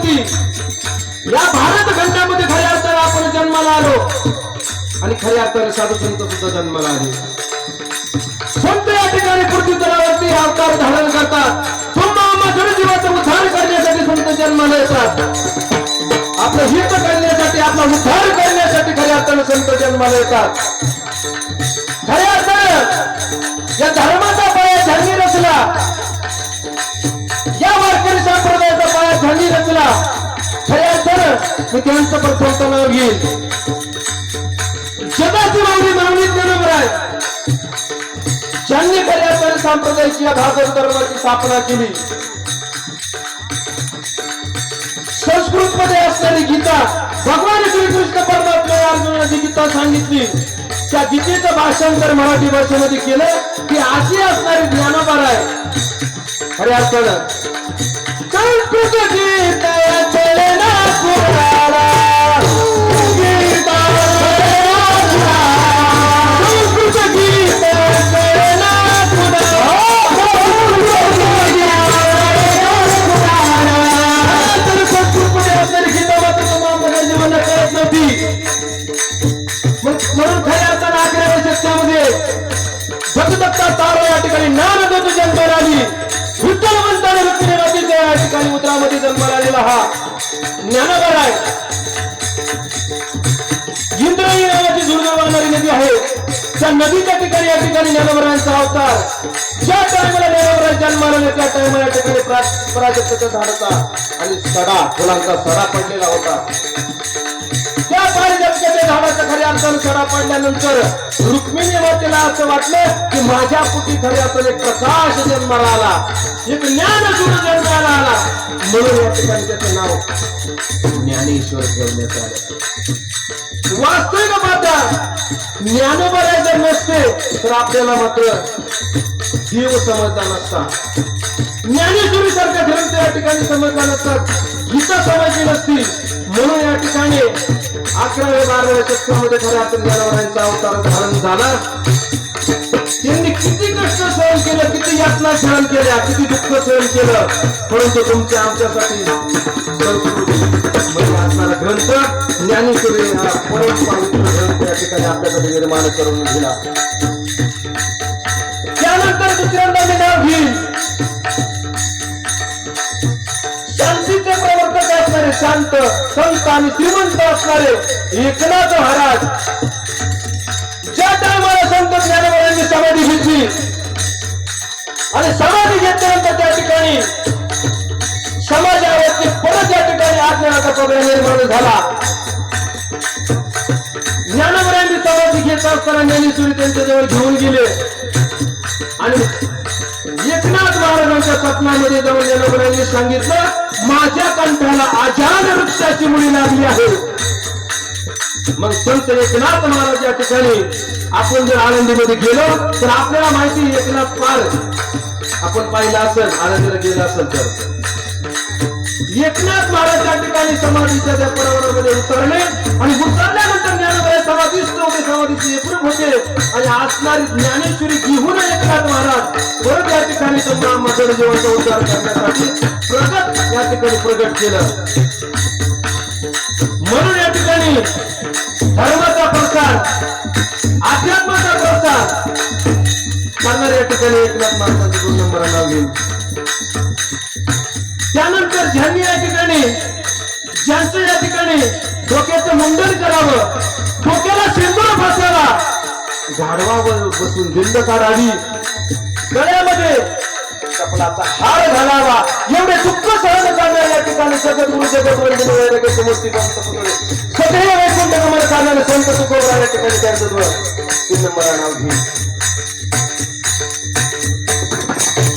संस्कृती या भारत खंडामध्ये खऱ्या अर्थाने आपण जन्माला आलो आणि खऱ्या अर्थाने साधू संत सुद्धा जन्माला आले. संत या ठिकाणी पृथ्वी तलावरती अवतार धारण करतात. तुम्हा जनजीवाचा उद्धार करण्यासाठी संत जन्माला येतात. आपलं हित करण्यासाठी, आपला उद्धार करण्यासाठी खऱ्या अर्थाने संत जन्माला येतात. खऱ्या अर्थाने या धर्माचा पाया ज्यांनी रचला, या वारकरी संप्रदायाचा पाया ज्यांनी रचला, खऱ्या अर्थानं मी त्यांचं प्रथम नाव घेईल. जगाची माऊली माऊली ज्ञानोबा आहे, ज्यांनी खऱ्या अर्थाने संप्रदायाची या भागवत धर्माची स्थापना केली. संस्कृत मध्ये असणारी गीता, भगवान श्रीकृष्ण परमात्मा अर्जुनाला जी गीता सांगितली, त्या गीतेचं भाषांतर मराठी भाषेमध्ये केलं की अशी असणारी ज्ञानोबा आहे. खऱ्या अर्थानं संस्कृत गीता चलना पुराणा, गीता संस्कृत गीता चलना पुराणा, संस्कृतमध्ये असणारी गीता मात्र तुम्हाला जीवनात कळत नव्हती. म्हणून खऱ्या अर्थानं 11व्या शतकामध्ये भगदत्ता तारो या ठिकाणी ज्ञानगत जन्माला आली. विठ्ठलवंताने रुक्मिणीच्या या ठिकाणी उतरामध्ये जन्माला आलेला हा ज्ञानोबा आहे. इंद्रायणी नावाची दुर्गा वाहणारी नदी आहे, त्या नदीच्या ठिकाणी या ठिकाणी ज्ञानोबांचा अवतार. ज्या टायमाला ज्ञानोबा जन्माला आले त्या टायमाला या ठिकाणी प्राजक्ताच्या झाडाचा आणि सडा, फुलांचा सडा पडलेला होता. त्या पारिजातकाच्या झाडाचा खऱ्या अर्थानं सडा पडल्यानंतर रुक्मिणी मातेला असं वाटलं की माझ्या पोटी खऱ्या अर्थाने प्रकाश जन्माला आला, एक ज्ञानसूर जन्माला आला. म्हणून या ठिकाणी त्याचं नाव ज्ञानेश्वर ठेवण्यात आलं. वास्तविक पाहता ज्ञानोबा जर नसते तर आपल्याला मात्र देव समजला नसता, ज्ञानेश्वरी सारखा ग्रंथ या ठिकाणी समजला नसता, गीता समजली नसती. म्हणून या ठिकाणी 11व्या-12व्या शतकामध्ये खऱ्या अर्थाने ज्ञानोबांचा अवतार धारण झाला. त्यांनी किती कष्ट सहन केलं, किती यातना सहन केल्या, किती दुःख सहन केलं, परंतु तुमच्या आमच्यासाठी असणारा ग्रंथ ज्ञानेश्वरी हा परम पवित्र ग्रंथ या ठिकाणी आपल्यासाठी निर्माण करून दिला. त्यानंतर दुसऱ्यांदा मी नाव घेईल शांतीचे प्रवर्तक असणारे शांत संत आणि श्रीमंत असणारे एकनाथ महाराज. ज्या टायमाला संत ज्ञानोबांनी समाधी घेतली आणि समाधी घेतल्यानंतर त्या ठिकाणी समाजावरती परत या ठिकाणी अज्ञानाचा पगडा निर्माण झाला. ज्ञानोबांनी समाधी घेत असताना ज्ञानेश्वरी त्यांच्याजवळ घेऊन गेले आणि एकनाथ महाराजांच्या स्वप्नामध्ये जाऊन ज्ञानोबांनी सांगितलं माझ्या कंठाला आजान वृक्षाची मुळी लागली आहे. मग संत एकनाथ महाराज या ठिकाणी आपण जर आनंदीमध्ये गेलो तर आपल्याला माहिती एकनाथ पार आपण पाहिलं असेल, आनंदीला गेलं असेल तर एकनाथ महाराज त्या ठिकाणी समाधीच्या त्या परावरामध्ये उतरले आणि उतरल्यानंतर ज्ञानोबा समाधीस्थ होते, समाधीचे एकरूप होते आणि असणारी ज्ञानेश्वरी घेऊन एकनाथ महाराज परत या ठिकाणी त्यांना मधुर जीवनाचा उद्धार करण्यासाठी प्रगट या ठिकाणी प्रगट केलं. म्हणून या ठिकाणी धर्माचा प्रसार, अध्यात्माचा प्रसार करणारे या ठिकाणी एकनाथ महाराजांचं 2 नंबर नाव घेईल. त्यानंतर ज्यांनी या ठिकाणी ज्यांचं या ठिकाणी डोक्याचं मुंडन करावं, डोक्याला सिंदूर फसावा, झाडवावर बसून दिंड काढावी, गळ्यामध्ये कपलाचा हार घालावा, एवढे दुःख सहन करणारे या ठिकाणी सद्गुरु जगद्वंदन वैराग्याचे मूर्तिमंत पुतळे सदैव वैकुंठ गमन करणारे संत तुकोबा या ठिकाणी त्यांचं 3 नंबर नाव घेईल.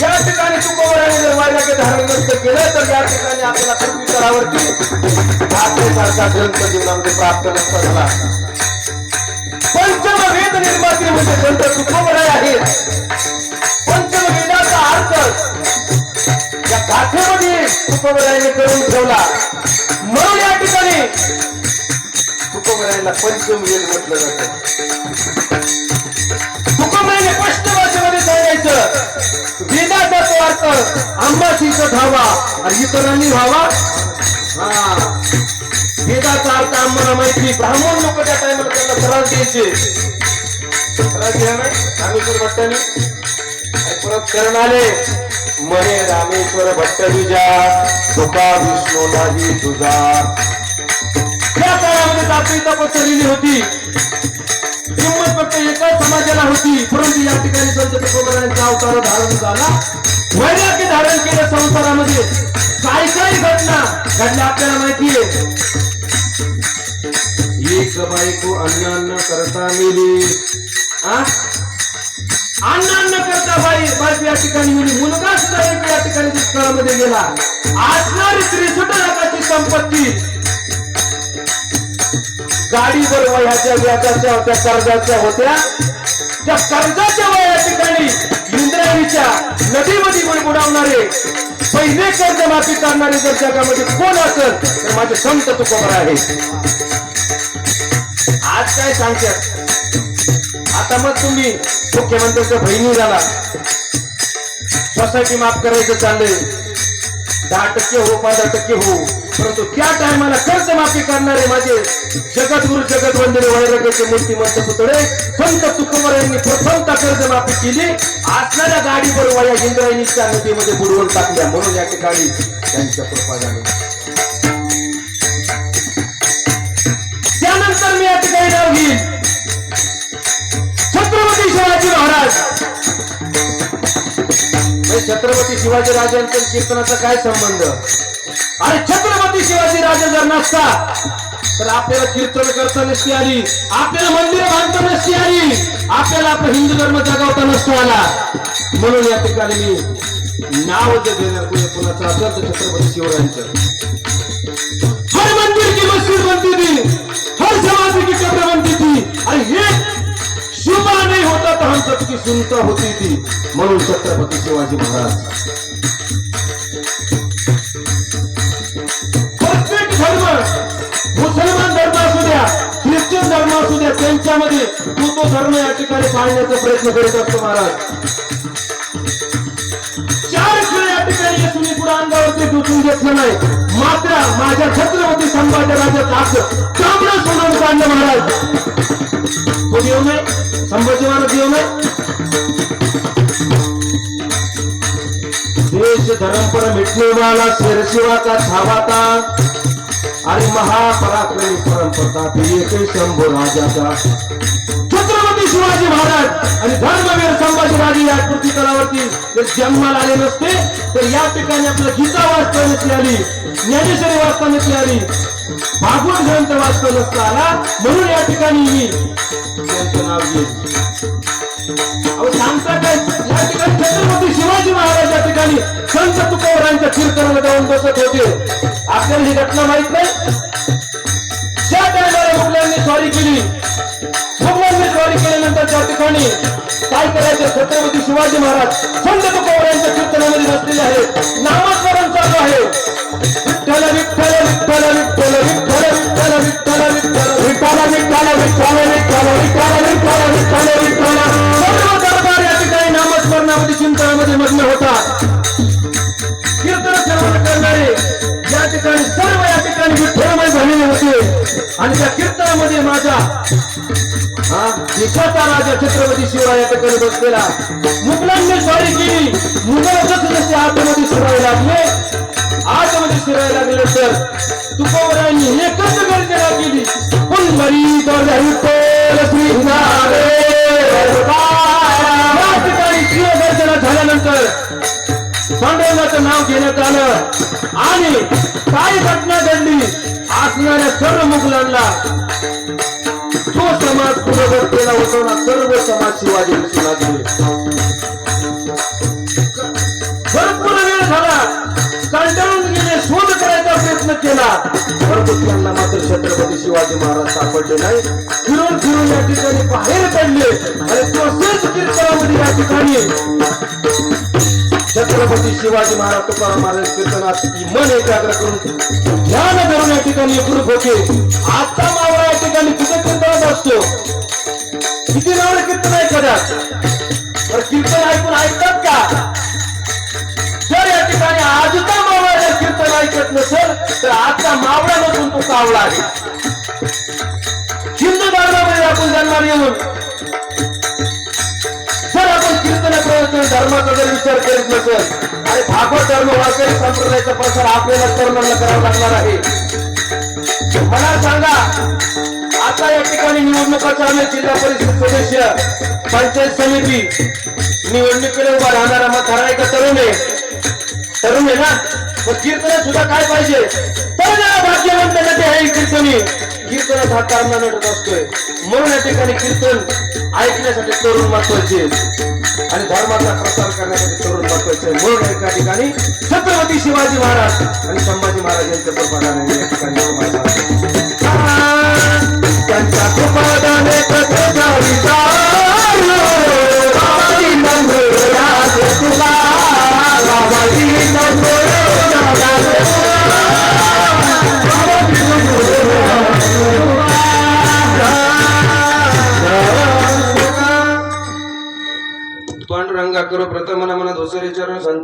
या ठिकाणी तुकोबराने जर वैराग्य धारण नसतं केलं तर या ठिकाणी आपल्याला पृथ्वी तलावरती सारखा ग्रंथ जीवनामध्ये प्राप्त नसता झाला. पंचम वेद निर्माते म्हणजे संत तुकोबराय आहेत. पंचम वेदाचा अर्थ या गाथेमध्ये तुकोबराने करून ठेवला. म्हणून या ठिकाणी तुकोबरायला पंचम वेद म्हटलं जातं. तुकोबराने स्पष्ट भाषेमध्ये सांगायचं वेदाचा तो अर्थ आंबाशीचा धावा आणि इतरांनी व्हावा. तुम्हाला माहिती ब्राह्मण लोक त्या टायमाला त्यांना त्रास द्यायचे. त्रास द्या ना रामेश्वर भट्टाने परत शरण आले म्हणे रामेश्वर भट्ट विजा तुका विष्णू नाही तुझा. त्या काळामध्ये जातीचा पसरलेली होती. किंमत फक्त एकाच समाजाला होती. परंतु या ठिकाणी संत तुकोबारायांचा अवतार धारण झाला. वैराग्य धारण केलं. संसारामध्ये काय काय घटना घडल्या आपल्याला माहितीये. एक बायको अन्न करता मेली. अन्न करता बायको या ठिकाणी मेली. मुलगा सुद्धा एक या ठिकाणी दुष्काळामध्ये गेला. असणारी 63 लाखाची संपत्ती गाडीवर वह्याच्या व्याजाच्या होत्या, कर्जाच्या होत्या. त्या कर्जाच्या वया ठिकाणी इंद्रायणीच्या नदीमध्ये बुडवणारे पहिले कर्जमाफी करणारे जर जगामध्ये कोण असेल तर माझे संत तुकोबार आहे. आज काय सांगतात. आता मग तुम्ही मुख्यमंत्र्याच्या बहिणी झाला. सोसायटी माफ करायचं चाललंय. 10% हो 15% हो. परंतु त्या टायमाला कर्जमाफी करणारे माझे जगद्गुरु जगदवंदनी वैराग्याचे मूर्तिमंत पुतळे संत तुकोबार यांनी प्रथमतः कर्जमाफी केली. असणाऱ्या गाडीवर वया इंद्रायणीच्या नदीमध्ये बुडवून टाकल्या. म्हणून या ठिकाणी त्यांच्या कृपा झाली. त्यानंतर मी या ठिकाणी नाव घेईन छत्रपती शिवाजी महाराज. छत्रपती शिवाजी राजांचा कीर्तनाचा काय संबंध. अरे छत्रपती शिवाजी राजा जर नसता तर आपल्याला कीर्तन करता नसती आली. आपल्याला मंदिर बांधता नसती आली. आपल्याला आपला हिंदू धर्म जगावता नसतो आला. म्हणून या ठिकाणी मी नाव जे देणार कुणाचं असेल तर छत्रपती शिवरायांचं. हर मंदिर की मस्जिद बनती थी, हर समाज की कब्र बनती थी. अरे हे शुभा नहीं होता तो हम सबकी सुनता होती थी. म्हणून छत्रपती शिवाजी महाराज. प्रत्येक धर्म मुसलमान धर्म असू द्या ख्रिश्चन धर्म असू द्या त्यांच्यामध्ये तो धर्म या ठिकाणी पाळण्याचा प्रयत्न करीत असतो महाराज. 4 खेळ या ठिकाणी येसून पुढे अंगावरती डोचून घेतलं नाही. मात्र माझ्या छत्रपती संभाजीराजाचं असं चामडं सोडून काढलं महाराज. तो देव नाही संभाजी महाराज देव नाही. देश धर्म पर मिटने वाला शेर शिवा का छावा था. अरे महापराक्रमी परम प्रताप एक शंभू राजाचा छत्रपती शिवाजी महाराज आणि धर्मवीर संभाजीराजे या कृती तलावरती जर जन्माला आले नसते तर या ठिकाणी आपलं गीता वाचता नसती आली, ज्ञानेश्वरी वाचता नसती आली, भागवत ग्रंथ वाचता नसता आला. म्हणून या ठिकाणी मी त्यांचं नाव घेईन. अहो सांगता काय या ठिकाणी छत्रपती शिवाजी महाराज या ठिकाणी संत तुकोबारांच्या कीर्तनाला जाऊन बसत होते. आपल्याला ही घटना माहित नाही. ज्या टायमाला मुघलांनी स्वारी केली, मुघलांनी स्वारी केल्यानंतर त्या ठिकाणी काय करायचं. छत्रपती शिवाजी महाराज संत तुकोबारांच्या कीर्तनामध्ये बसलेले आहेत. नामस्मरण चालू आहे. विठ्ठल विठ्ठल विठ्ठल विठ्ठल विठ्ठल विठ्ठल विठ्ठल विठ्ठल विठ्ठल विठ्ठल विठ्ठल विठ्ठल विठ्ठल विठ्ठल विठ्ठल विठ्ठल. सर्व दरबार या ठिकाणी नामस्मरणामध्ये चिंतनामध्ये मग्न होता. कीर्तन श्रवण करणारे या ठिकाणी सर्व या ठिकाणी विठ्ठलमय झालेले होते. आणि त्या कीर्तनामध्ये माझा देशाचा राजा छत्रपती शिवराय या ठिकाणी बसलेला. मुघलांनी स्वारी केली. मुघल जसे जसे आतमध्ये शिरायला लागले, आतमध्ये शिरायला लागल्यानंतर तुकोबारायांनी एकच गर्जना केली. पुंडरीक विठ्ठल श्री हरे. या ठिकाणी शिवगर्जना झाल्यानंतर पांडुरंगाचं नाव घेण्यात आलं. आणि काय घटना घडली. असणाऱ्या सर्व मुघलांना जो समाज पुनर्वृत्तीला होतो ना सर्व समाज शिवाजी दिसू लागले. भरपूर वेळ झाला. कंटाळून गेले. शोध करायचा प्रयत्न केला. परंतु त्यांना मात्र छत्रपती शिवाजी महाराज सापडले नाही. फिरून फिरून या ठिकाणी बाहेर पडले. आणि तसेच कीर्तनामध्ये या ठिकाणी छत्रपती शिवाजी महाराज तुकाराम महाराज कीर्तनात मन एकाग्र करून ध्यान धरून या ठिकाणी एकरूप होते. आता मावळा या ठिकाणी कुठे कीर्तनात असतो. किती नावं कीर्तन ऐकतात. तर कीर्तन ऐकून ऐकतात का. जर या ठिकाणी आजचा मावळा जर कीर्तन ऐकत नसेल तर आजचा मावळा नसून तो कावळा आहे. हिंदू धर्मामध्ये आपण जन्माला येऊन जर आपण कीर्तन प्रवचन धर्माचा जर विचार करीत नसेल आणि भागवत धर्म वारकरी संप्रदायाचा प्रसार आपल्याला तरुणांना करावा लागणार आहे. मला सांगा, आता या ठिकाणी निवडणुका चालू आहे. जिल्हा परिषद सदस्य, पंचायत समिती निवडणुकीला उभा राहणारा मतदार आहे का तरुण आहे? तरुण आहे ना. मग कीर्तनात सुद्धा काय पाहिजे? तरुण भाग्यवंत नटे आहे कीर्तनी. कीर्तनात हा कारना नटत असतोय. म्हणून या ठिकाणी कीर्तन ऐकण्यासाठी तरुण महत्वाचे आणि धर्माचा प्रसार करण्यासाठी तरुण महत्वाचे. म्हणून एका ठिकाणी छत्रपती शिवाजी महाराज आणि संभाजी महाराज यांच्या कृपादानाने या ठिकाणी त्यांच्या कृपादाने कथेचा विचार पांडुरंगा करो प्रथम मना धोसरे चरण